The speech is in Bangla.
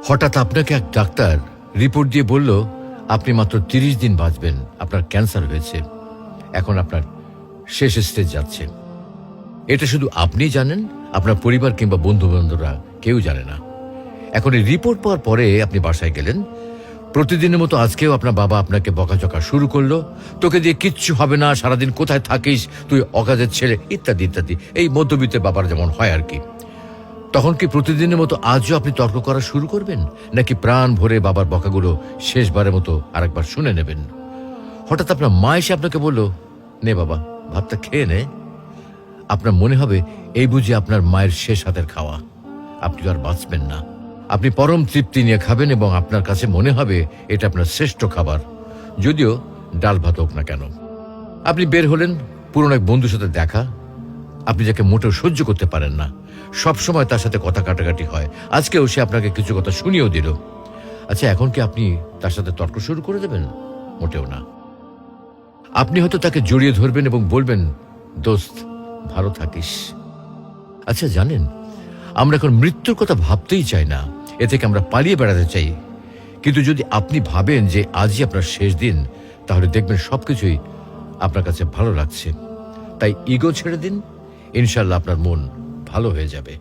হঠাৎ আপনাকে এক ডাক্তার রিপোর্ট দিয়ে বলল আপনি মাত্র 30 দিন বাঁচবেন, আপনার ক্যান্সার হয়েছে, এখন আপনার শেষ স্টেজ যাচ্ছে। এটা শুধু আপনি জানেন, আপনার পরিবার কিংবা বন্ধু বান্ধবরা কেউ জানে না। এখন এই রিপোর্ট পাওয়ার পরে আপনি বাসায় গেলেন। প্রতিদিনের মতো আজকেও আপনার বাবা আপনাকে বকাঝকা শুরু করলো, তোকে দিয়ে কিচ্ছু হবে না, সারাদিন কোথায় থাকিস তুই, অকাজের ছেলে, ইত্যাদি ইত্যাদি। এই মধ্যবিত্তের বাবার যেমন হয় আর কি। তখন কি প্রতিদিনের মতো আজও আপনি তর্ক করা শুরু করবেন, নাকি প্রাণ ভরে বাবার বকাগুলো শেষবারের মতো আরেকবার শুনে নেবেন? হঠাৎ আপনার মা এসে আপনাকে বলল, নে বাবা ভাতটা খেয়ে নে। আপনার মনে হবে এই বুঝি আপনার মায়ের শেষ হাতের খাওয়া, আপনি আর বাঁচবেন না। আপনি পরম তৃপ্তি নিয়ে খাবেন এবং আপনার কাছে মনে হবে এটা আপনার শ্রেষ্ঠ খাবার, যদিও ডাল ভাত হোক না কেন। আপনি বের হলেন, পুরনো এক বন্ধুর সাথে দেখা, আপনি যাকে মোটেও সহ্য করতে পারেন না, সবসময় তার সাথে কথা কাটাকাটি হয়, আজকেও সে আপনাকে কিছু কথা শুনিয়েও দিল। আচ্ছা, এখন কি আপনি তার সাথে তর্ক শুরু করে দেবেন? মোটেও না। আপনি হয়তো তাকে জড়িয়ে ধরবেন এবং বলবেন, দোস্ত ভালো থাকিস। আচ্ছা জানেন, আমরা এখন মৃত্যুর কথা ভাবতেই চাই না, এ থেকে আমরা পালিয়ে বেড়াতে চাই। কিন্তু যদি আপনি ভাবেন যে আজই আপনার শেষ দিন, তাহলে দেখবেন সবকিছুই আপনার কাছে ভালো লাগছে। তাই ইগো ছেড়ে দিন, ইনশাল্লাহ আপনার মন ভালো হয়ে যাবে।